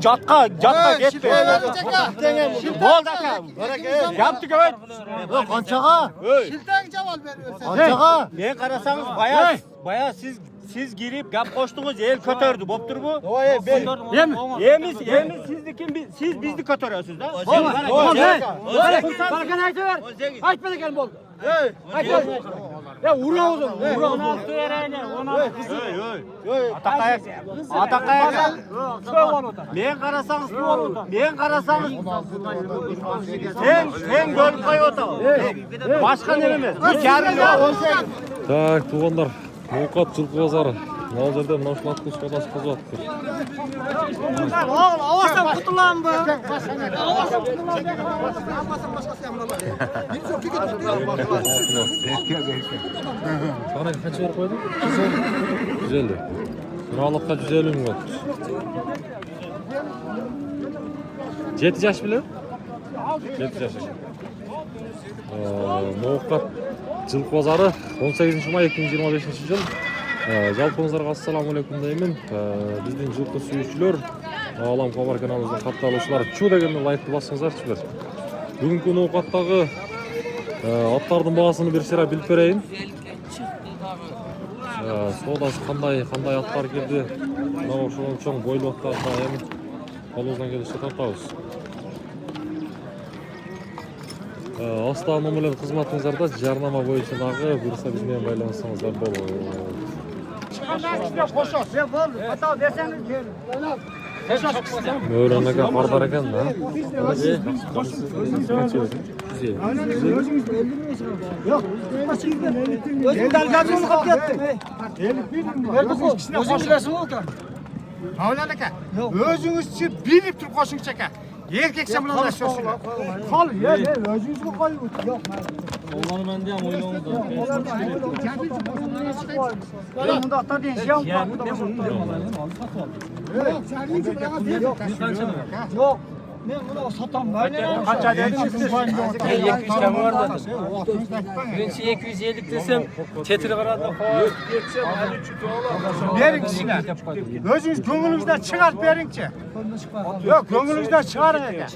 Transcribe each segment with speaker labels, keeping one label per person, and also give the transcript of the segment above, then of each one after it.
Speaker 1: Catka gitme. Boldu aka. Yaptık evet.
Speaker 2: Qanchaga?
Speaker 3: Shiltang savol beryapsan.
Speaker 2: Qanchaga?
Speaker 1: Men qarasangiz baya siz girip gap qo'shdingiz, el ko'tardi, bo'p turibmi? Yemiz siz bizni ko'tarasiz da.
Speaker 2: Barakani aytaver. Aytma ekan bo'ldi. Aytma. Ya uramiz uni.
Speaker 4: 16 verayni, 16 kız.
Speaker 1: Ataqayak. Men qarasangiz sen ko'rib qo'yotav. Boshqa nima emas. Bu karim yo'q.
Speaker 5: Так, туғандар, Ноқат жылқы базары. Мына жерде мына ушул аткыз кодасы кызып атты.
Speaker 3: Ovozdan qutulammi bu?
Speaker 5: Sana qancha berib qo'yding? 150. Suraliqqa 150 ming bo'ldi. 7 yosh bilan? 7 yosh. Ноқат жылқы базары 18 may 2025 yıl. Жалпыңыздарга ассаламу алейкум деймин. Биздин жылкы сүйүүчүлөр, Алам Хабар каналыбыздын катталуучулары чу дегенде лайкты басыңыздарчы. Бүгүнкү ноокаттагы аттардын баасын бир сыйра билип берейин. Соодасы кандай аттар келди. Мына ошол чоң бойлуу аттарды эми колубуздан келиши тартабыз. Астана менен кызматыңыздарда жарнама боюнча дагы буюрса биз менен байланышсаңыздар болот. Mövren'e kardar eken de.
Speaker 2: Yok. Kendal gazını kapyattı. Özün bilesin oldu.
Speaker 3: Mavlan aka. O'zingizchi bilib turib qo'shingchi aka. Erkakcha bilan ulashyapsiz.
Speaker 2: Qol, özünüzü qo'yib o'tir. Yo'q,
Speaker 5: Onları mende ham o'ylayapmiz.
Speaker 2: bunda ata deyishim. Yo'q. Men buni sotaman.
Speaker 1: Qancha dedingiz?
Speaker 4: 200 kam vardı. Birinchi 250 desem, tetiri qaradi.
Speaker 3: Bering kishina. O'zingiz ko'nglingizdan chiqarib beringchi. Yo'q, ko'nglingizdan chiqaring aka.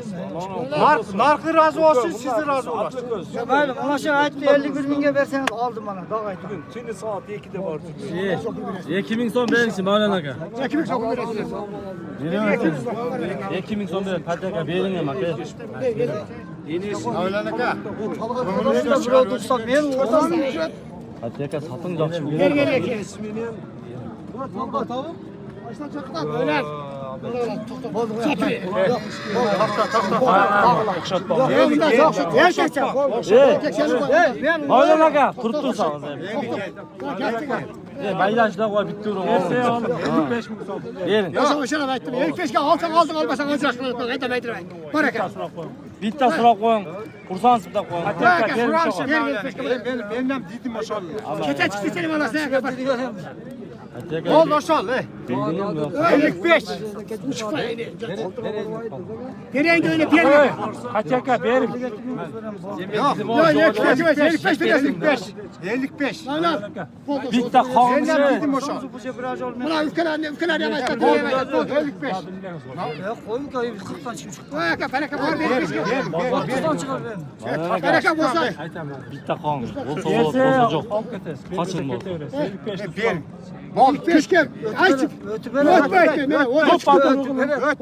Speaker 3: Narxi rozi bo'lsin, sizni rozi bo'lasiz.
Speaker 2: Mayli, mana shu aytdi 51 mingga bersangiz oldim mana, dog' aytaman.
Speaker 1: Şimdi saat 2'de var.
Speaker 4: 2000 so'm beringchi Mavlon aka.
Speaker 3: 2000 so'm berasiz.
Speaker 4: 2000 so'm bering, pataka bering ham aka.
Speaker 3: Mavlan aka.
Speaker 2: Ko'nglingizdan birov tursa men o'zim.
Speaker 4: Pataka soting yaxshi. Mavlon aka, turib tursangiz. Baylashda qo'y bitta urib.
Speaker 1: 25 ming so'm.
Speaker 4: Bering.
Speaker 3: Yo'q, o'shani aytdim. 25 ga olsang olding, olmasang ajrashib qo'y. Aytmaydiray. Bor aka.
Speaker 4: Bitta so'rab qo'ying. Ursangiz bitta qo'ying.
Speaker 3: Aka, so'rashim. Men ham dedim o'shal. Kecha chiqsang bolasi aka. Oldu o'shal. 55. Berang öyle berang.
Speaker 4: Pataka bering.
Speaker 3: Yok, 55 55. 55. Lan.
Speaker 4: Bitta qoldi.
Speaker 3: Sen dedim o'shal. Mana ülkelerni ham aytdi. 55.
Speaker 2: Yo'q, qo'ying, 40dan chiqib chiqdi.
Speaker 3: Voy aka, baraka bor 55 ga.
Speaker 2: 40dan chiqib ber.
Speaker 3: Baraka bo'lsa.
Speaker 4: Bitta qoldi. Bo'lsa yo'q. Qachon bo'ldi?
Speaker 3: 55. Bering. Bol peshke aytib
Speaker 2: O'tib
Speaker 3: o'tmaydi. Men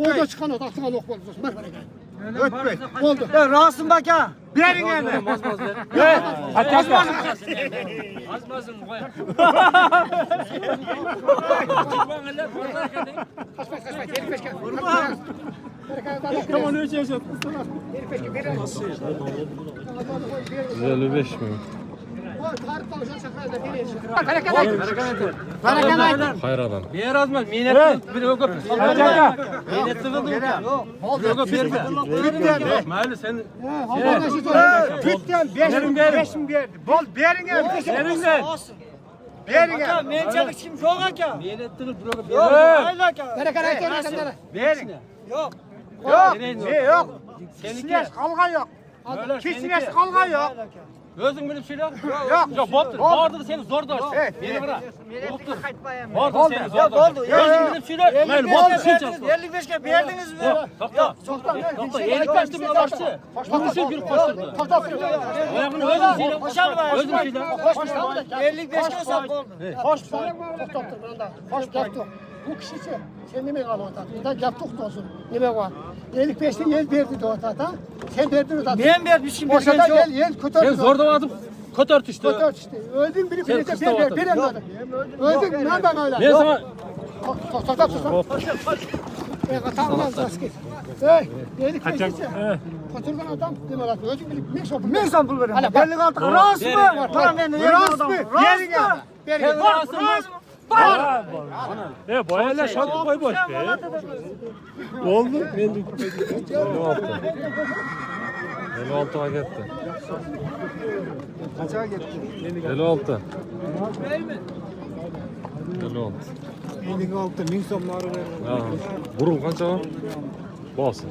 Speaker 3: o'tda chiqqan otaqdan o'q bo'ldi. Baraka. O'tmay. Bo'ldi.
Speaker 2: Rasim aka.
Speaker 3: Bering endi.
Speaker 4: Pataka.
Speaker 3: Azmazim qo'y. Qaçma, 55 ga.
Speaker 1: Tamam ölçeceğiz.
Speaker 3: 55 ga bering.
Speaker 5: 155 ming. Hayradan.
Speaker 4: Berazman, menetni bir o'qib. Pataka. Menetni o'qib. Mayli sen.
Speaker 3: Bitdan 5 ming berdi. Bol bering endi.
Speaker 4: Beringlar.
Speaker 3: Bering.
Speaker 2: Menchalik kim yo'q aka.
Speaker 4: Menetni bir o'qib.
Speaker 2: Yo'q, mayli aka.
Speaker 3: Baraka aytayotganlar. Bering.
Speaker 2: Yo'q.
Speaker 3: Yo'q. Yo'q. Seniki qolgan yo'q. Kechinish qolgan yo'q.
Speaker 4: Özün bilip söyle.
Speaker 3: Yok.
Speaker 4: Yok, boptur. Vardı seni zor da. Beni bırak. Boptur. Vardı seni zor da.
Speaker 2: oldu.
Speaker 4: Özün bilip söyle. Ben boptur söyleyeceğim.
Speaker 2: 55'e verdiniz mi?
Speaker 4: Tokta. Tokta. Elik başta bir koştu. Vuruşu bir koşturdu. Ayağını özün söyle. Özün söyle.
Speaker 2: 55'e sap oldu.
Speaker 6: Hoş Hoş yaptık. Bu kişi sen ne al ortada? Da yaptık da olsun. Ne var? 55'te yer verdi de ortada. Sen verdin ortada.
Speaker 2: Ben vermiş şimdi.
Speaker 6: Ortada yer kötü.
Speaker 4: Sen zor da vardım. Kötü örtüştü.
Speaker 6: Kötü işte. Öldün biri
Speaker 4: Sen
Speaker 6: bir de
Speaker 4: kısta
Speaker 6: ben
Speaker 4: vardın.
Speaker 6: öldüm. Nereden öyle?
Speaker 4: Ben sana
Speaker 6: Tamam basket. Hey, dedik kaçak. Oturgan adam demiyorlar. Öldüm biri bir şopun.
Speaker 2: Ben sampul veririm.
Speaker 6: Hala
Speaker 2: Belli kaldı. Ras mı? Tamam ben de yerim adam. Ras mı?
Speaker 6: Ras mı?
Speaker 5: Boyayla şart koy boş be. Oldu. 56 hak etti.
Speaker 3: Kaça gitti?
Speaker 5: 56. 56.
Speaker 3: 56 1000 so'mlari ver.
Speaker 5: Ha. Burun qancha? Bosi.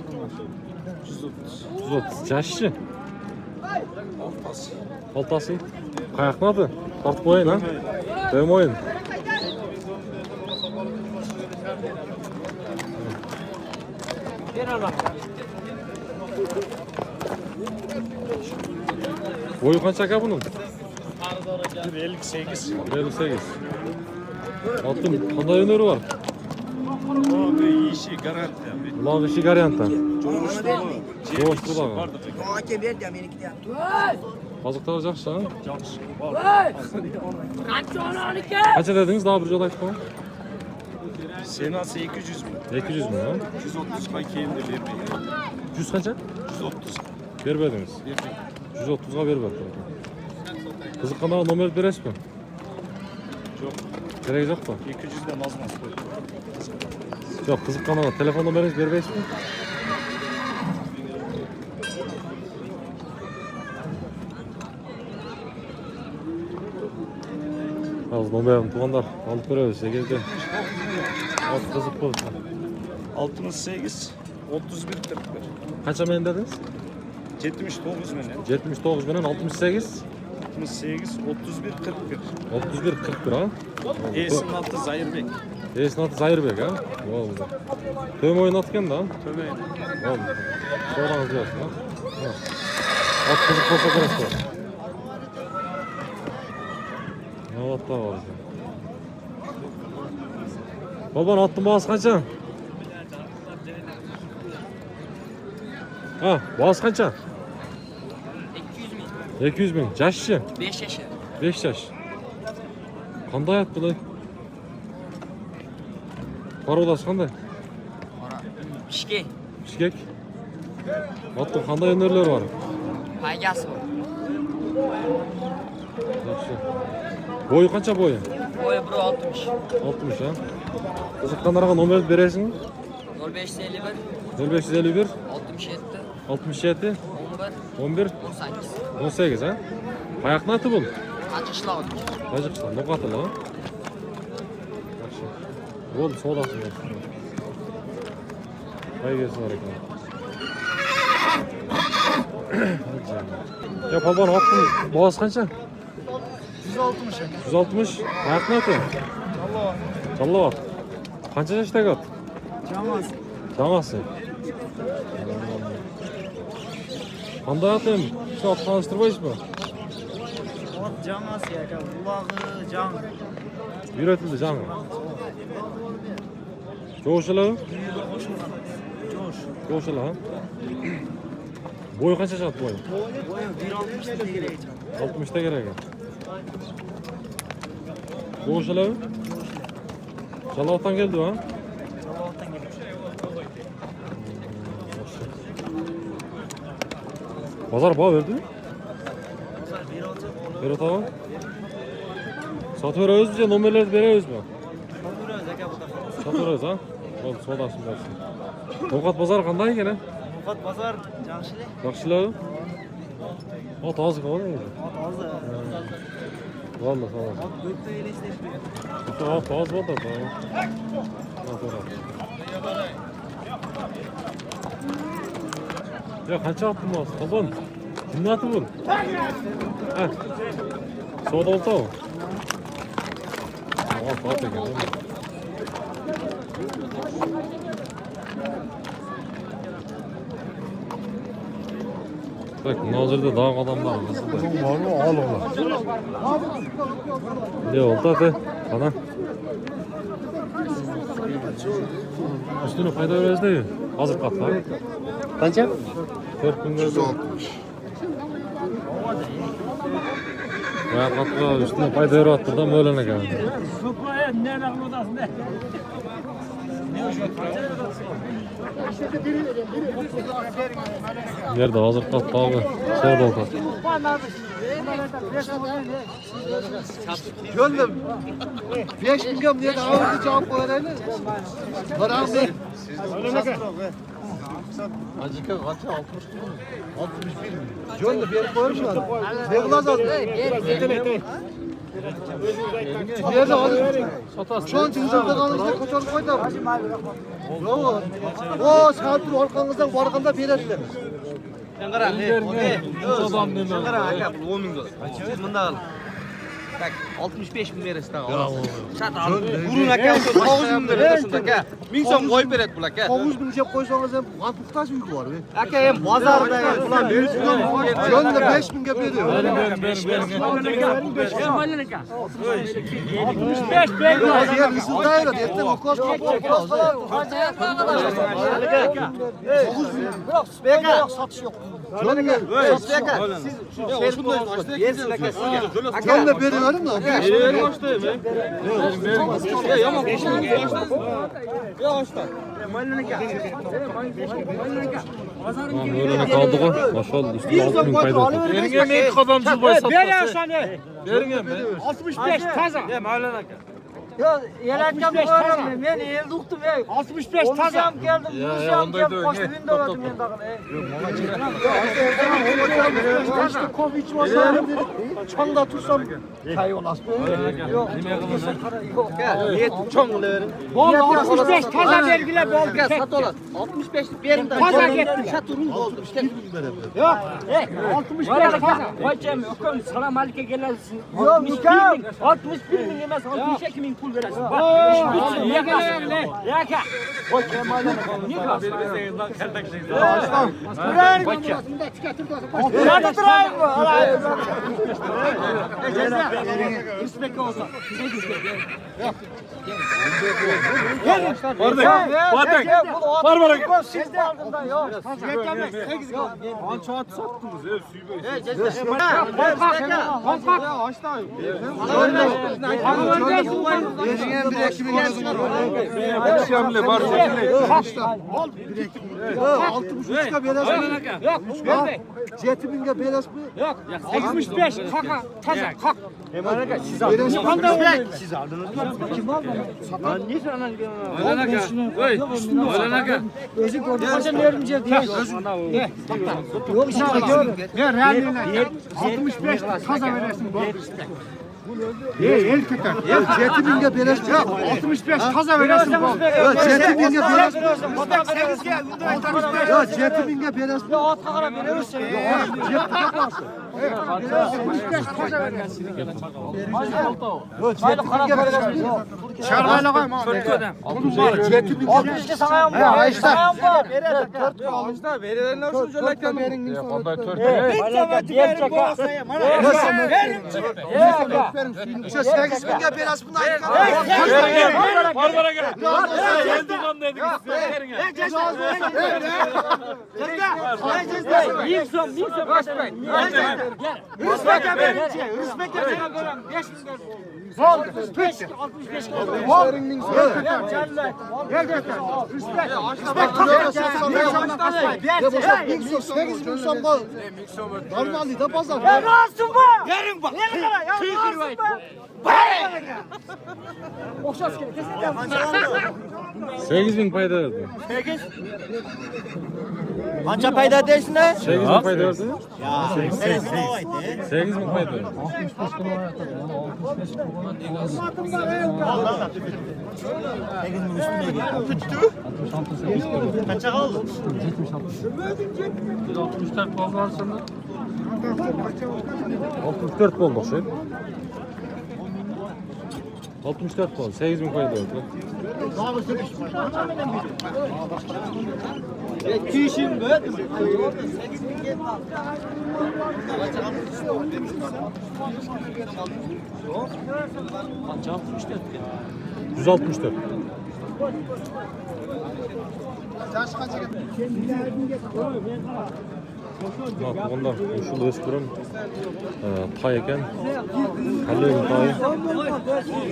Speaker 5: 130. Jashchi. Oltasi. Qayoqni oti? Tortib qo'ying, ha? Qo'ymayın. Boyu qancha aka bunun?
Speaker 7: 58.
Speaker 5: 58. Altın qanday öneri var?
Speaker 7: O işi garanti abi.
Speaker 5: Ulan işi garantda.
Speaker 7: Coştu
Speaker 5: da.
Speaker 2: Ake verdi ya meniki de.
Speaker 5: Azıqlar yaxshi, ha?
Speaker 7: Yaxshi.
Speaker 5: Qancha dedingiz? Daha bir joyda aytib qo'ying.
Speaker 7: Senası 200 mi?
Speaker 5: 200 mi, ha?
Speaker 7: 130 kay keyimde vermeyin.
Speaker 5: 100 qancha?
Speaker 7: 130.
Speaker 5: Bermediniz. 130'a bermedi. Qiziqqanlar nomer berasizmi?
Speaker 7: Yok.
Speaker 5: Kerak yo'qmi?
Speaker 7: 200'den az mı?
Speaker 5: Yo'q, qiziqqanlar telefon nomeringizni bermaysizmi? Hozir nomerimni tuğanlar alıp beramiz. Keldi. Hozir qiziq bo'ldi.
Speaker 7: 68. 31 41.
Speaker 5: Qancha men dedingiz?
Speaker 7: 79 menen.
Speaker 5: 79 bilan 68.
Speaker 7: 68 31 41.
Speaker 5: 31 41 ha?
Speaker 7: E'sinin altı Zahirbek.
Speaker 5: Esnat atı Zahirbek ha? Oldu. Tüm oyun atken da.
Speaker 7: Tömeyin.
Speaker 5: Oldu. Sonra alacağız ha? Ha. At kızık olsa karası var. Ne at daha var ya? Baban attın bağız kaça? Ha, bağız kaça? 200 bin. Yaşçı?
Speaker 4: 5 yaşı.
Speaker 5: 5 yaş. Qanday at bulay? Parolas qanday?
Speaker 8: Pishke,
Speaker 5: Bishkek. Attın qanday öneriler var?
Speaker 8: paygasi bor.
Speaker 5: Yaxshi. Boyu qancha boyu?
Speaker 8: Boyi 1.60.
Speaker 5: 60 ha. Qiziqqanlarga nomer berasizmi?
Speaker 8: 0551
Speaker 5: 0551
Speaker 8: 67
Speaker 5: 67
Speaker 8: 11
Speaker 5: 11
Speaker 8: 18.
Speaker 5: 18 ha. Qayoqni ati bu?
Speaker 8: Açışlar.
Speaker 5: Tojikiston, No'qotil ha. Yaxshi. Bo'ldi, savdosi bor. Qaygesi bor ekan. Ya polvon otning boğaz qancha?
Speaker 3: 160.
Speaker 5: 160. Qayoqni ati? Challovat. Qancha yoshdagi ot?
Speaker 3: Chamasi.
Speaker 5: Chamasi. Qanday ot endi? Shu ot tanishtirmaysizmi?
Speaker 2: Ot camasi ya. Kulağığı cam.
Speaker 5: Үйрөтүлдү жаңы. Жоошулабы? Жоошула, ha? Boyu qancha chiqadi boyu?
Speaker 2: Boyu 1.60 da gerek.
Speaker 5: 60 ta kerak. Joошулабы? Chalotdan keldi, ha?
Speaker 2: Çalavatan gerek.
Speaker 5: Bozor baho berdimi?
Speaker 2: Bozar 1 olacak.
Speaker 5: Berotaba? Sotib berabizmi, nomerlarni berabizmi?
Speaker 2: Kapırıyoruz aka bu da.
Speaker 5: Sotib ha? Bo'ldi, savdosin bersin. No'qat bozori qanday ekan?
Speaker 2: Mukat pazar canşılı.
Speaker 5: Yaxshilabı? Ot hozir qoldi.
Speaker 2: Ot azı.
Speaker 5: Bo'ldi, savdosin.
Speaker 2: Ot gökte iyileştirdi.
Speaker 5: Ot toz bo'ldi. Ya qancha otdingiz? Qolgan? Kimni atı bu? Ha. Soda olsa o. At ekan. Bak, nazırda dağ adamlar var.
Speaker 3: Al ola.
Speaker 5: Ne oldu hadi? Ana. Üstüne fayda veririz değil mi? Hazır katla.
Speaker 2: Kaça?
Speaker 5: 4 gün verdi. Bayağı katla üstüne fayda veriyor attırdan öğlene geldi. Nerede hazır katla abi? Soğudu o kat.
Speaker 2: Gönlüm. 5 milyon diye ağırdı cevap verelim. Param ne? Acıka kaça 60 milyon. 61 milyon. Gönlüm bir koymuş var. Ne kılacağız? Nerede aldın? Şu an cüzdanında kalınca koçalı koydum. Yok. O saattir orkanızdan varganda verirler.
Speaker 1: Sen qara, adam deme. Sen qara, aka, bu 10 ming dolar. Siz bunda alın. Bak, 65 ming beresiz daha. Şat al. Burun aka, 9 ming beresiz aka. 1000 so'm qo'yib beradi bular aka.
Speaker 2: 9 bin cep koysanız hem mantıktaş uyku var.
Speaker 1: Aka, hem bozorda bular
Speaker 2: Gönlüm 5 bin gep ediyor. Diğer ısıldayla diyetten o kost satış yok. Gönlüm Gönlüm beri verin mi?
Speaker 5: Öğlene kaldık o. Maşallah üstüne 6 bin fayda oldu.
Speaker 4: Berine men qadamcı boy satmasın. Berine men. 65 taza. Ya Mavlan aka.
Speaker 9: Ya yelatcam öğrendim. Ben elde uktum ya.
Speaker 4: 65 taza.
Speaker 9: Konuşam geldim. Konuşam geldim. Koştu bin dolardım ben dağın.
Speaker 2: İşte kovi içmez. Çanda tutsam kayı olas.
Speaker 9: Yok. Yok.
Speaker 1: Niyet çoğunluğu.
Speaker 4: Bol 65 taza vergiler bol.
Speaker 1: Gel sat ola. 65 verin de.
Speaker 4: Taza gitti.
Speaker 2: Şaturun oldu. İşte
Speaker 4: Yok. 65 taza.
Speaker 9: Hocam okum sana malike gelirsin.
Speaker 4: Yok,
Speaker 9: 61 bin yemez. 62 bin pul verirsin. Bak.
Speaker 4: Ne gelen ne?
Speaker 9: Ya ka. O Kemal'e ne kalsın?
Speaker 4: Hadi durayım mı?
Speaker 9: Respekt olsun.
Speaker 4: Var var.
Speaker 9: Siz de aldığında yok.
Speaker 2: Cetiminde beres mi?
Speaker 9: Yok. 65 kaka taza kak.
Speaker 2: Siz aldınız.
Speaker 1: Siz aldınız.
Speaker 9: Kim aldı?
Speaker 1: Niye sana
Speaker 9: Özü gördüm. Hocam verimce diye. Yok işte gördüm.
Speaker 3: Ne realine 65 kaza verirsin bu. El tutar.
Speaker 2: Cetiminde beres mi?
Speaker 3: 65 kaza verirsin bu.
Speaker 2: Cetiminde beres mi?
Speaker 3: 8 gel.
Speaker 2: Ya cetiminde beres mi?
Speaker 9: At kakara verirsin.
Speaker 2: Cep tutamazsın.
Speaker 3: 65 kaza verirsin.
Speaker 2: Cetiminde beres mi?
Speaker 3: Çarbayla koyma.
Speaker 2: Cetiminde
Speaker 9: İşte sana yan var. Sana yan var.
Speaker 2: İşte 8 bin gel beres mi?
Speaker 4: Var var aka. Geldi kan dedik size.
Speaker 9: Bir son. Respekt verince. Respekt verince. 5 bin lira. Vol. 65 lira. Vol.
Speaker 2: Normalde de pazar.
Speaker 9: Ya nasıl bu? Yarın bak. Ne kadar? Ya nasıl bu? Okşas gibi kesinlikle.
Speaker 5: 8 bin fayda verdi.
Speaker 1: Qancha payda deysiz?
Speaker 5: 8 bin fayda verdi. 8.000 koydu.
Speaker 2: 65 kilo ayakta. 65 kilo ayakta.
Speaker 3: 8'in üstüne geldi. Kaça kaldı?
Speaker 2: 64 fazla aslında.
Speaker 5: 64 oldu şey. 64 oldu. 8.000 koydu.
Speaker 1: Kişim böyle.
Speaker 5: 164. Bak onda uşul öskürüm tay eken kallerin tayı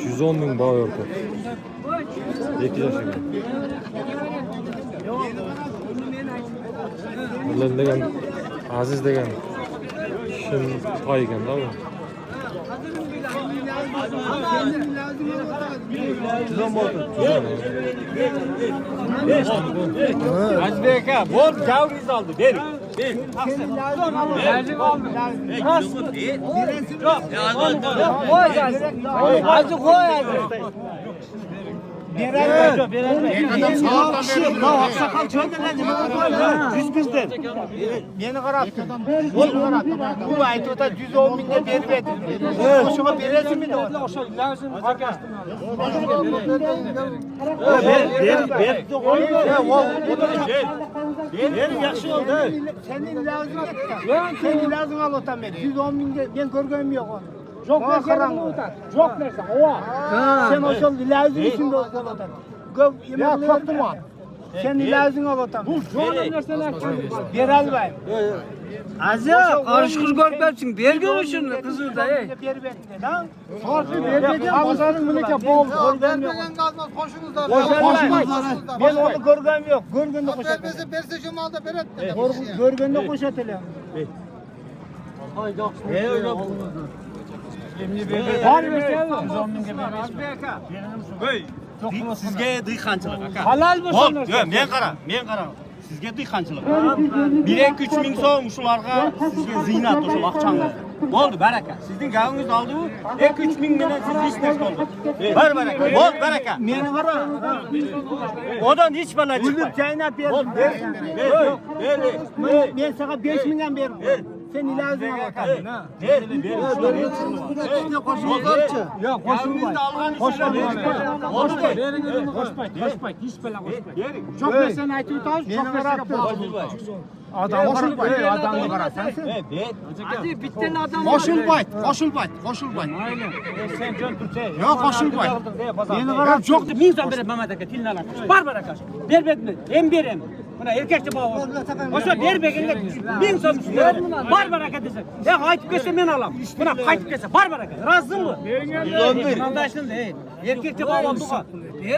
Speaker 5: 110 bin bağ örtü 2 yaş eken Ulan degen Aziz degen kişinin tay eken da mı?
Speaker 3: Azbek ha, bol cavriz aldı. Ver.
Speaker 4: Lazım oldu. Azı koy azı.
Speaker 3: Adam sağlıktan veriyor. Aksakal çöndürler. Yüz bizden. Beni karattı. Bol karattı. Bu ayet o da 110 binde beri verdi. Hoşuma veresin mi de o?
Speaker 4: Lazım arkadaşlar.
Speaker 3: Benim yakşı oldu. Senin lazım et. Senin lazım al otan beni. 110 binde ben görgüm yok onu.
Speaker 4: Çok versen utan. Çok versen. Oha.
Speaker 3: Sen o şey lazım için de otan. Ya korktum o. Senin lazım al otan.
Speaker 4: Bu çok verseler.
Speaker 3: Bir al bayım.
Speaker 4: Azya karışık görmezsin. Bir görüşün kızı da.
Speaker 3: Bir bekle lan. Sorsun vermeyeceğim. Pazarın bunu ki bol görgüm yok. Ben onu görgüm yok. Görgümde koşatacağım. Görgümde koşatacağım.
Speaker 4: Var versen.
Speaker 3: Sizge dıykançılık.
Speaker 4: Halal mı
Speaker 3: Bol,
Speaker 4: sanırsın?
Speaker 3: yok men qara. Sizge dıykançılık. 1-2-3 ming so'm uşularga sizge ziynat uşul aqchanglar. Bo'ldi, baraka. Sizning gavingiz oldi u. 2-3 ming bilan siz hech narsa qoldi. Bar baraka. Bo'l, baraka. Meni qara. Odan hech bana chiqma. Ulib chaynab berdim. Men sana 5 mingdan berdim. Sen ilazing olasan. Ber.
Speaker 4: Yok koşulmayın. Koşmayın. Hiç bela koşmayın. Çok versen aytı tutar. Çok versen
Speaker 3: Adam koşulbayt. Adamni qara.
Speaker 4: Hadi bitten adam.
Speaker 3: Qo'shilbayt.
Speaker 4: Aynen. Sen jön turcha.
Speaker 3: Yo'q, qo'shilbayt.
Speaker 4: Meni qarab yo'q. Ming so'm berib Mamat aka tilni oladi. Barbar aka. Bermedimi? Hem berem. Buna erkekçe bağlı. Oşa berbegende 1000 so'm üstüne. Barbar aka desa. Ya qaytib kelsa men olam. Buna qaytib kelsa barbar aka. Razısın mı? 111. Mandasın ey. Erkekçe bağlı olduqa.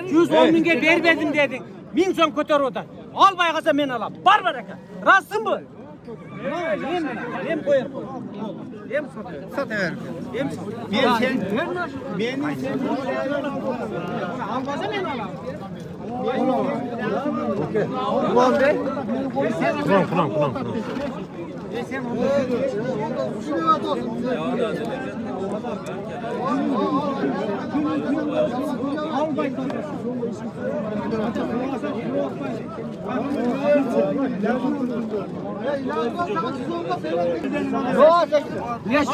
Speaker 4: 110 mingga bermedim dedin. 1000 so'm ko'tar odan. Olmay qalsa men olam. Barbar aka. Razısın mı? Hem koyar. Hem
Speaker 3: Sataver. Men sen meni sen
Speaker 4: almasa men olam.
Speaker 5: Kuran.
Speaker 4: Geç.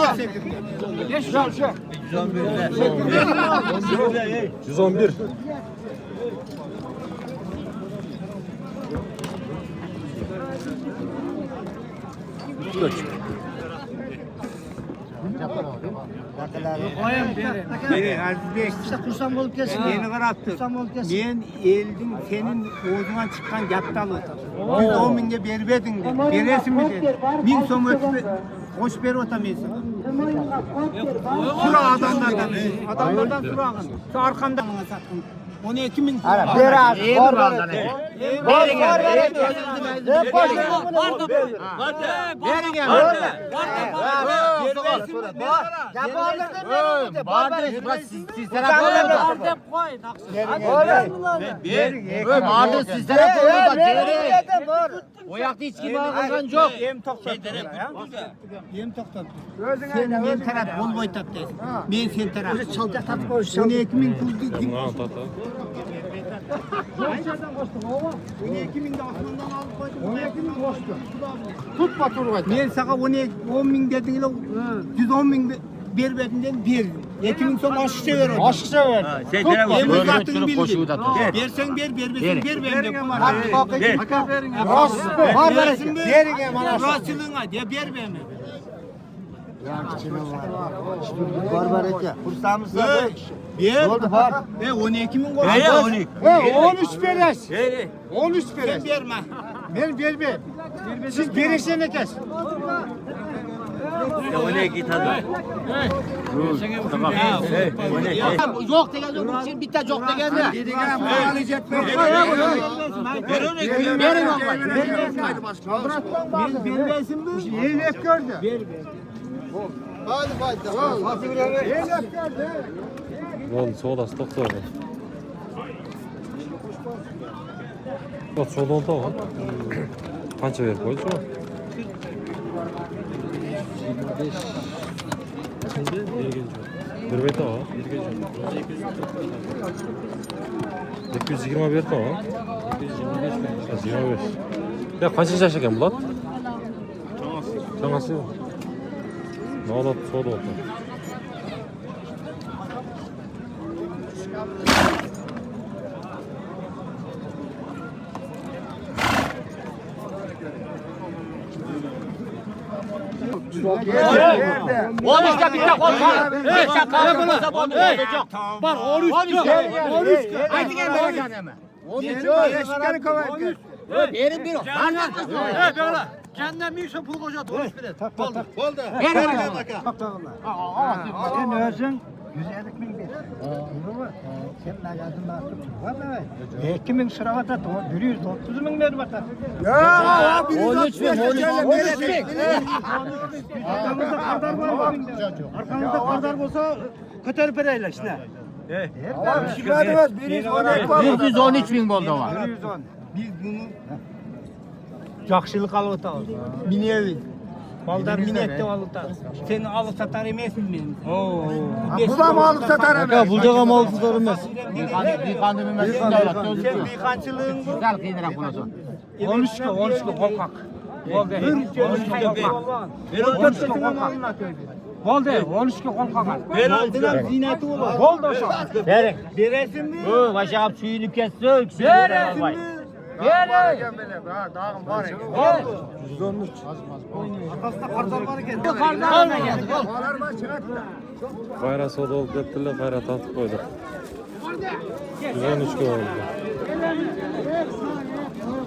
Speaker 5: 111.
Speaker 3: Beni Azizbek.
Speaker 6: Kursam olup gelsin.
Speaker 3: Beni qaraptır.
Speaker 6: Kursam olup gelsin.
Speaker 3: Men eldin senin o'zingdan chiqqan gapni olyapman. 110 mingga berib eding deb. Berasizmi dedi. 1000 so'm o'tib qo'shib berib o'taman sen. So'ra adamlardan so'rag'in. Shu orqamdan satqin.
Speaker 4: 12.000.
Speaker 9: O yakta hiç kim algan yok.
Speaker 4: Yem toktat. Sen men taraf bol boy tap deysin. Men sen taraf.
Speaker 6: Çalacak tatlı koyuşacağım.
Speaker 4: 12.000 pul kim?
Speaker 5: Bundan tata.
Speaker 4: 12.000 de Osman'dan alıp koydum.
Speaker 6: 12.000 koştu. Tutma turgay.
Speaker 4: Men sana 10.000 dedin ile 110.000 berbedinden bir. 2.000 so'm oshishcha beraman.
Speaker 6: Oshikcha ver.
Speaker 3: Sen taraf
Speaker 4: Endi vaqtini bildik. Bersen ber, berbesang ber, ben deb.
Speaker 6: Aka bering. Var veresin. Bering mana.
Speaker 4: Rostçılığına diye ber ben.
Speaker 2: Var aka. Kursamiz
Speaker 4: Ber.
Speaker 2: Oldu var.
Speaker 4: 12.000 koy.
Speaker 6: 13 beres. 13
Speaker 4: Sen
Speaker 6: beres.
Speaker 4: berme.
Speaker 6: Ben berbe. Siz berişen ekes.
Speaker 9: Yok degan yok. Sen bitta yok degan ya.
Speaker 6: Bering olmay.
Speaker 4: Berbesin bu.
Speaker 6: Yeylep gördü. Hadi hadi. Yeylep gördü.
Speaker 5: Oldu soğudası doktor. Bak soğudan tamam. Kança verip koydu şu an? 1 bey tamam. 221 tamam. 225. Ya kaçıncı yaş ekan bular? Çangası. Ne oldu soğudu oldu.
Speaker 9: Oluşta bitta kolpa. Sen kalkın olsa bunu olacak.
Speaker 4: Var 13.
Speaker 9: Haydi gel beraber.
Speaker 6: 13 eşikleri kovay.
Speaker 9: Benim bir o.
Speaker 2: Kendinden bir pul koşat. 13 bire.
Speaker 9: Oldu.
Speaker 6: Sen özün 150 bin bir. Sen ne geldin nasıl? Vallahi 2 bin sıra var da 130 bin ver batar. Ya
Speaker 9: 13 bin.
Speaker 6: arkamızda kardar var. Arkamızda kardar olsa
Speaker 4: Kötörüp ereyle işte.
Speaker 9: 113 bin oldu var.
Speaker 4: Biz bunu Жақшылық алып атабыз. Миневи. Балдар минетте алып атабыз. Сен алып сатар емесмін мен.
Speaker 6: Bu da mı alıp satar hemen?
Speaker 2: Bu da mal tutar emez.
Speaker 9: Duyğandı bilmezsin devlet.
Speaker 4: Sen duyğançılığın bu.
Speaker 9: Güzel kıydırak bulasın.
Speaker 4: 13 korkak. Oldu. 13 korkak. Oldu. 13 korkak. Ver altına ziyneti olur. Oldu şu.
Speaker 9: Verin.
Speaker 4: Veresin mi?
Speaker 9: Bu başa suyunu kessin.
Speaker 4: Veresin mi?
Speaker 6: Var ya böyle. Dağım var ya.
Speaker 4: Arkasında kardar var ekan.
Speaker 6: Bağlar var çırak.
Speaker 5: Kayra soda oldu deptiler, kayra tatlı koyduk. 113 oldu.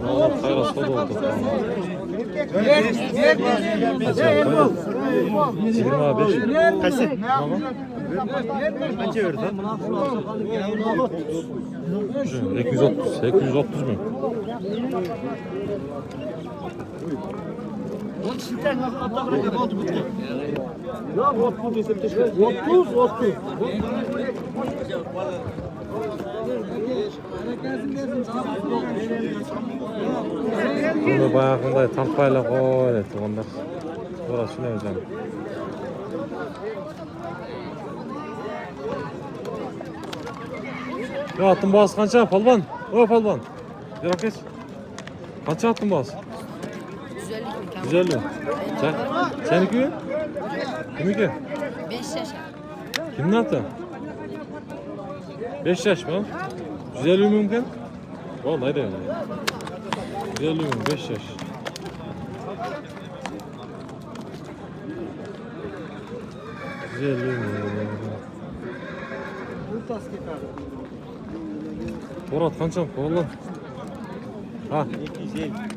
Speaker 5: Vallahi kayra soda oldu. 25.
Speaker 6: Kaçı?
Speaker 5: Kaça verdi? 830 mu? Bunu bayağınday tarpayla koy dedi onlar. Orası ne hocam? Ya attın boğaz kança palvan? O palvan. Bir geç. Kança attın boğaz? 150. Sen, seninki mi? Kiminki?
Speaker 10: 5 yaş.
Speaker 5: Kimin attı? 5 yaş mı? 150 mümkün? Vallahi de öyle. 150 mümkün 5 yaş. Murat kança oğlum? Ha?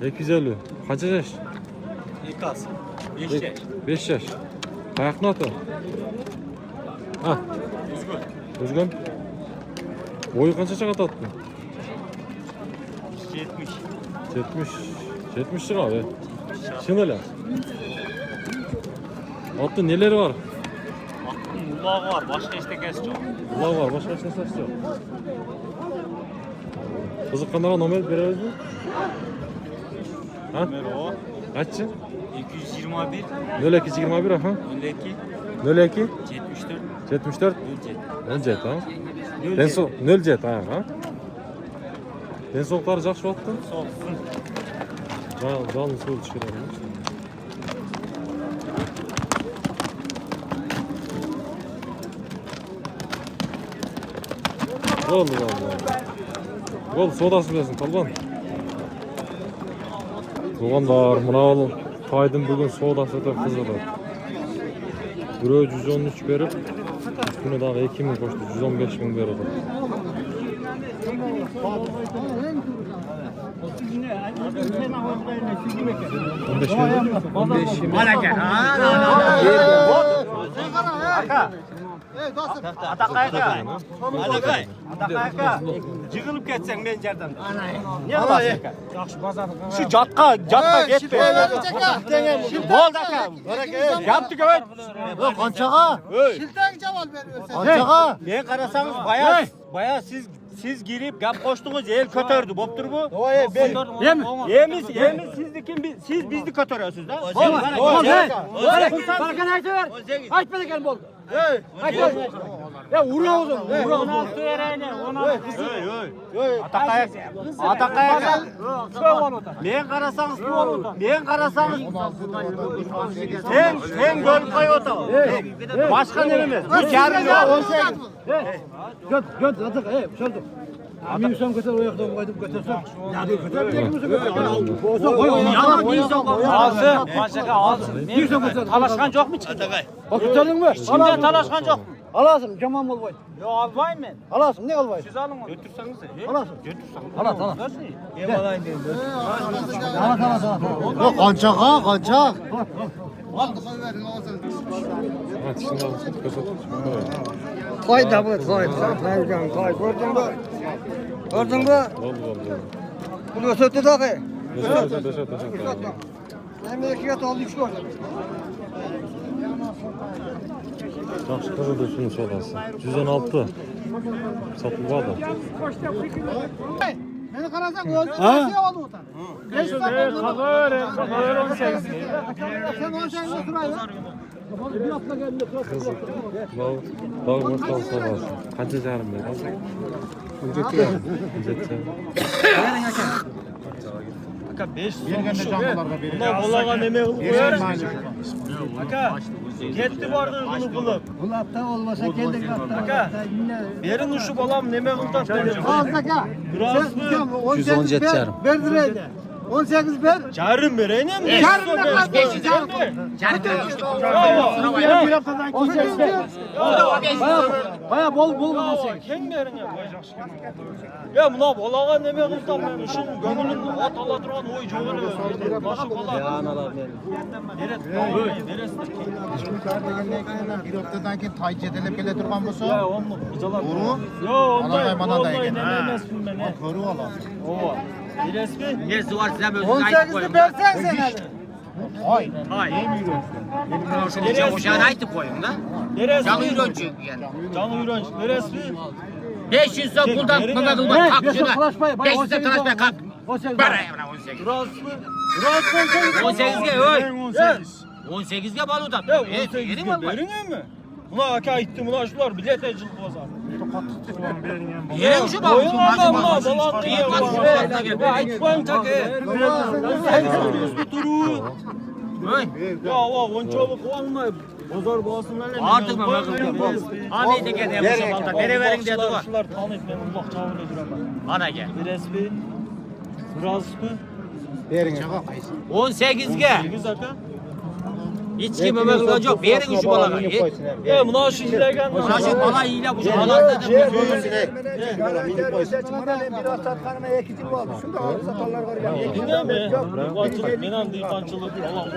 Speaker 5: 250. Kaç yaş?
Speaker 3: İkaz.
Speaker 5: 5 yaş. Ayak ne atı? Ha? Üzgün. Boyu qancha chiqatadi?
Speaker 3: 70.
Speaker 5: 70 chiqadi. Shinalar. Otda neleri var?
Speaker 3: Ulağı var, başka istekesi yok.
Speaker 5: Ular var, başka hech narsasi yo'q. Qiziqqanlarga nomer berasizmi? Ha?
Speaker 3: Nomer o.
Speaker 5: Qancha?
Speaker 3: 221
Speaker 5: 0221 aha.
Speaker 3: 52
Speaker 5: 02
Speaker 3: 74
Speaker 5: 74 17 ha. Denso 07 ha. Densoqlari yaxshi bo'pti.
Speaker 3: Soğuksun.
Speaker 5: Canlı suv chiqaramiz. Bo'ldi. Bo'ldi, sodasi bilasan, Talban. Tuğanlar, mınavlı Taydın bugün sodası da kızıdı. Biri 113 verip, üstüne daha 2000 koştu, 115.000 verildi.
Speaker 3: Atakayka. Jığılıp ketsen ben yerden. Ne yapasın? Şu catka gitme. Bol daka. Yaptık evet.
Speaker 2: Qanchaga?
Speaker 6: Shiltang javol berversen.
Speaker 2: Qanchaga?
Speaker 3: Ben karasanız bayağı siz girip gap koştunuz el kötürdü. Boptur bu. Yemiz siz bizni kötürüyorsunuz da.
Speaker 4: Bana kanaydı ver. Aç bana gel bol. Aç bol. Ya vura oğlum. 16 verene. 16.
Speaker 3: Atakaya. Ben karasanız sen göl kayota. Başka neremiz? Bu yarın yok.
Speaker 2: 18. Göt atık şöldüm. Amin son götür o yaktan koydum götürsün. Ya diyor götür bir yakımızı götür. Olsa koy onu.
Speaker 4: Alsın. Başka alsın.
Speaker 2: Bir son götür.
Speaker 4: Talaşkan çok mu çıktı?
Speaker 2: Bak götürdün mü?
Speaker 4: Şimdi talaşkan çok mu?
Speaker 2: Alasın camam ol koy.
Speaker 4: Yo albayım ben.
Speaker 2: Alasın ne albayım?
Speaker 4: Siz alın onu.
Speaker 3: Götürseniz.
Speaker 2: Alasın. Alas.
Speaker 6: Yok qanchaga qancha?
Speaker 5: Ha, şimdi alsın, köşe.
Speaker 2: Toy da bu toy. Toy gördün mü? Gördün mü?
Speaker 5: Oldu.
Speaker 2: Bunu söktü de ki.
Speaker 5: Teşekkür.
Speaker 2: Memleket oldu üç gördüm.
Speaker 5: Yaxşı kızıdı şunu sodası. 116. Satılmadı.
Speaker 6: Meni qarasan o'zing oldi o'tan.
Speaker 4: Kafer 18.
Speaker 6: Sen 18'de turayın.
Speaker 5: Dağ boştan sodası. Qancha jarım berasiz? 17.
Speaker 3: Aka 5 bergende canlılarga beredi. Bolaga neme qilib qo'yar? Aka ketdi bordi qilib.
Speaker 2: Bulapta olmasa kendi katta.
Speaker 3: Berin uşu bolam neme qildi?
Speaker 6: Hozir aka.
Speaker 3: Biraz
Speaker 6: 117 yarım. Berdiraydi. 18 ver.
Speaker 3: Yarım vereyim mi?
Speaker 6: Yarım
Speaker 3: 500 yarım.
Speaker 2: Baya bol 18.
Speaker 3: Kim verin ya? Ya buna bolaga neme qilsam men uşun gönülüm at ala turgan oy jo'g'ini. Boshi bola. Ya analar men.
Speaker 2: Bir haftadan keyin tay jetelep kele turgan bolsa.
Speaker 3: Ya onu izalar. Yo, onday neme emasmin men.
Speaker 2: Ko'rib olasiz.
Speaker 3: Ova. Bilesmi?
Speaker 4: Nesi var size böyle
Speaker 6: 18'de versen sen hadi.
Speaker 2: Hay.
Speaker 4: Oşağına aytıp koyun da.
Speaker 3: Neresi?
Speaker 4: Canı yürüyün çünkü yani.
Speaker 3: Canı yürüyüş. Neresi?
Speaker 4: 500 son buradan bana kılma kalk şuna. 500 de talaşmaya kalk.
Speaker 2: 18.
Speaker 4: Bana ya 18.
Speaker 3: Burası mı? Burası
Speaker 4: 18'e öy.
Speaker 3: 18.
Speaker 4: 18'e balıdan.
Speaker 3: Ya 18'e verin mi? Buna aka gitti, buna şular bilet ecil bozar.
Speaker 4: Yerim şu bak.
Speaker 3: Oyun adam buna balan diye var. Aytmayın takı. Turu. Ya va, onçalık olmayıp bozar boğasınlar.
Speaker 4: Artık mı bakın? Abi de gene yapacağım alta. Bere verin dedi var.
Speaker 3: Şular tanıyıp ben ulak çağırıyor durama.
Speaker 4: Bana gel.
Speaker 3: Resmi. Burası mı?
Speaker 2: Verin.
Speaker 4: 18'e.
Speaker 3: 8 aka.
Speaker 4: Hech kim nima qilgan yo'q. Bering shu bolaga.
Speaker 5: Mana shu ilagan.
Speaker 4: Mana shu bola iyla bu bolasi deb.
Speaker 5: Men ham dehqonchilik olam.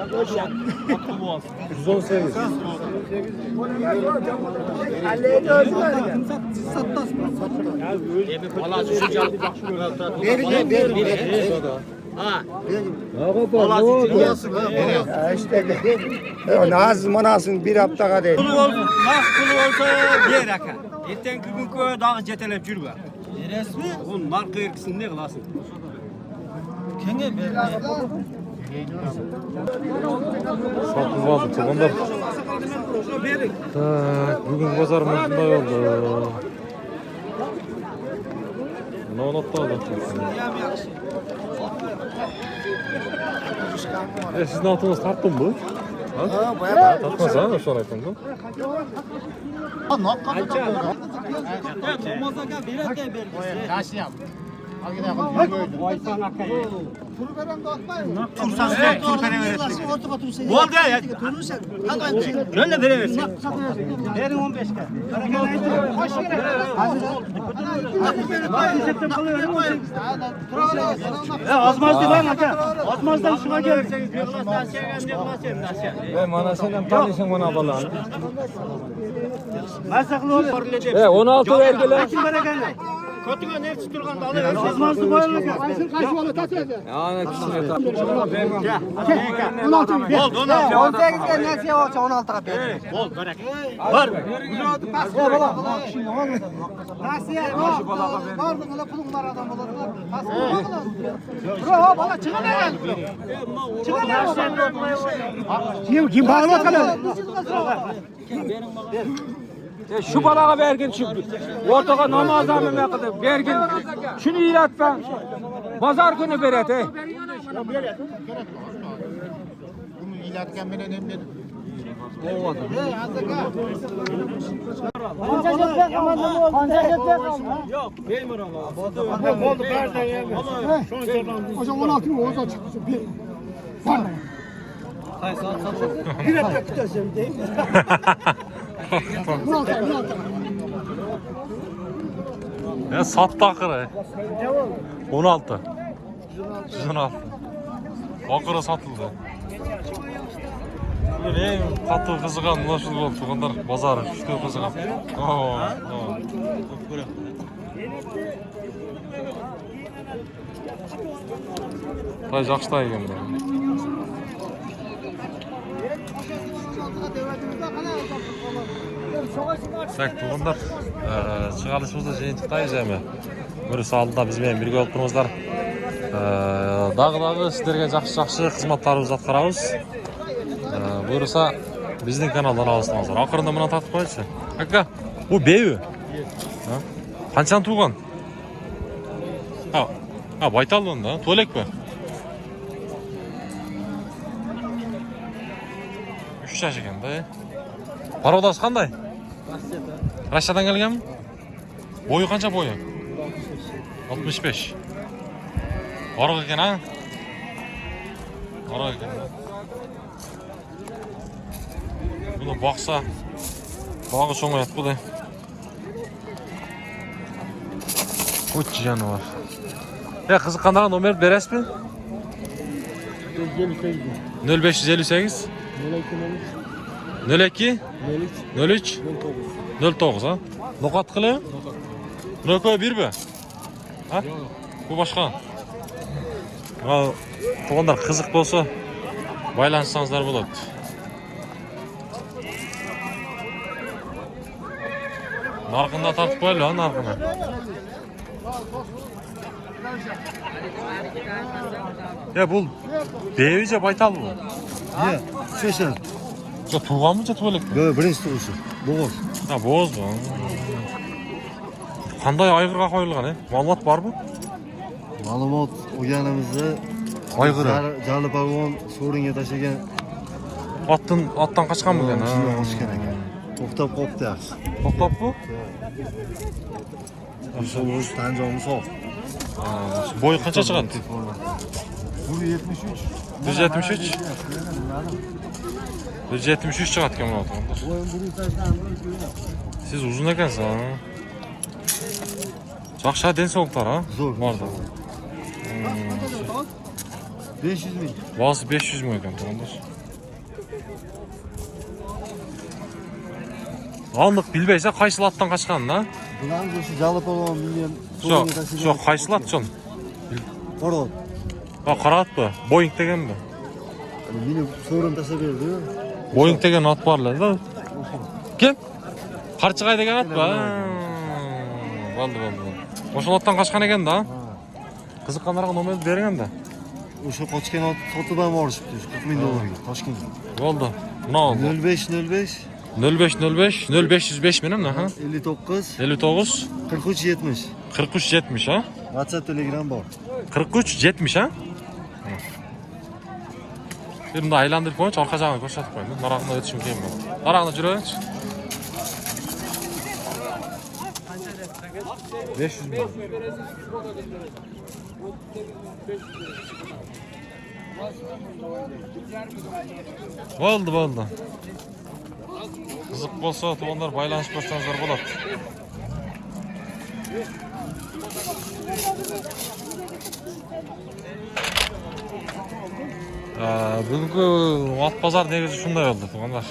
Speaker 5: 118.
Speaker 4: Bolasi shu jalb yaxshi ko'radi. Ha.
Speaker 2: Naz manasın bir haftaga değil.
Speaker 3: Pulu olsa ber aka. Ertengi kunga dagı jetelep жүрбө. Berasizmi? Bu narxı erkisini ne kılasın?
Speaker 4: Kenge ber.
Speaker 5: Satın aldım tuğanlar. Bugün pazarımız bunday oldu. Ne anlattı adam? Sizin altınız tarttın mı? Ha, bayağı tartmaz ha, şu an aytın mı?
Speaker 3: Tursasına tur vereversin. Oldu ya. Öyle vereversin.
Speaker 9: Verin 15'e.
Speaker 3: Azmazdı ben aka. Azmazdan şuna gelirseniz.
Speaker 2: Mana sen tanışın bana balan.
Speaker 3: Masaklı olur.
Speaker 2: 16 vergiler.
Speaker 3: Kim berekene? Kötüge ne tuturganda alır. Azmazdı koyulacak.
Speaker 6: Ayşın kaç yolu tatlıdır?
Speaker 2: Yani kişine tak.
Speaker 3: Oldu 16.
Speaker 9: 18'e nesiye olsa 16'a ver.
Speaker 3: Oldu berek. Var mı?
Speaker 9: Nasiye vardı kıla pulun var adam olur. Bro bana çıkın hemen. Çıkın hemen.
Speaker 4: Kim bağlı kalır? Şu balaga bergin şu. Ortaga namazlarını ne kıldı? Bergin. Şunu ilatma. Pazar günü beret ey.
Speaker 2: Bunu ilatken beni emredin.
Speaker 6: Hocam 16 mı? Oğuz'a çıktı. Bir. Var mı? Bir hafta tutasın değil mi? 16.
Speaker 5: Ya sattı akırı. 16. 116. Akırı satıldı. Ne katı kızıgan nasıl oldu tuğanlar bazarı şu kızıgan. Tay жақшыда екен бұл. Так, туғандар, шығарылышымызды жиынтықтаймыз әмі. Көріс алдында бізбен бірге болып тұрмыздар. Дағы сіздерге жақсы қызматтарымыз атқарамыз. Бұйырса біздің каналдан алыстыңыздар. Ақырында мұна тартып қойшы. Ака, бұл бейі. Қаншан туған? Байтал онда, туалек пе? 3 жаш екен да. Пародасы қандай? Россиядан келген? Бойы қанша бойы? 65. Арық екен, а? Арық екен. Бұны бақса, бағы шоңайат бұдай. Өтші жаны бар. Қызыққандаған номерді бересіз бе? 0558 02 03 09, ha? Noqat qilib? Noqat bir bе? Ha? Bu boshqa. Tuğanlar qiziq bo'lsa, baylansanızlar bo'ladi. Narxında tartib qo'yinglar, narxini. Ya bu beyice baytal bu.
Speaker 2: Ne? Şeşen.
Speaker 5: Ya tuğan mı tuğalık mı?
Speaker 2: Yok, birinci tuğusu. Boğaz.
Speaker 5: Ha boğaz mı? Qanday aygırga qo'yilgan, ma'lumot bormi?
Speaker 2: Ma'lumot o'rganimizda
Speaker 5: Ayg'ira.
Speaker 2: Jalipavon So'ringa tashlagan.
Speaker 5: Otdan qochgan bo'lgan, ha.
Speaker 2: Shunday qochgan ekan. To'xtab qolibdi yaxshi.
Speaker 5: To'xtab bu?
Speaker 2: O'z tan joyi sog'.
Speaker 5: Bo'yi qancha chiqadi?
Speaker 2: Bu 73.
Speaker 5: 173. 173 çıkarttık ama otomobil. Siz uzun ekansiz ha. Жақша ден соғықтар ha?
Speaker 2: Zor.
Speaker 5: Vardı.
Speaker 2: 500 bin.
Speaker 5: Bazı 500 mi ekan otomobil? Anlık bilbeyse qaysı lattan kaçkan da?
Speaker 2: Bulan bu jalıp olan milyon.
Speaker 5: Şu qaysı lat son?
Speaker 2: Korot.
Speaker 5: Ha qarat mı? Boeing degen mi?
Speaker 2: Meni sorun tasa berdi.
Speaker 5: Boeing degen at barlar da. Kim? Qarchiqay degen at ba? Bo'ldi. O'sha lattan qaçkan ekan da. Qiziqqanlarga nomer bering da.
Speaker 2: O'sha qochgan ot sotib ham olishibdi. 40 ming dollarga Toshkentga.
Speaker 5: Bo'ldi. Buni oldi.
Speaker 2: 0505
Speaker 5: 0505 0505 menen ha?
Speaker 2: 59
Speaker 5: 59
Speaker 2: 43 70.
Speaker 5: 43 70 ha?
Speaker 2: WhatsApp Telegram bor.
Speaker 5: 43 70 ha? Şimdi aylandırıp koyunca arka jağını koşatıp koyun. Narağına ötüşüm keyin bana. Narağına jüröç. 500 bin. Oldu. Kızık bolsa tuğanlar baylanışıp koşsanızlar bolat. Бүгінгі ат базар негізі шундай oldu tuğanlar.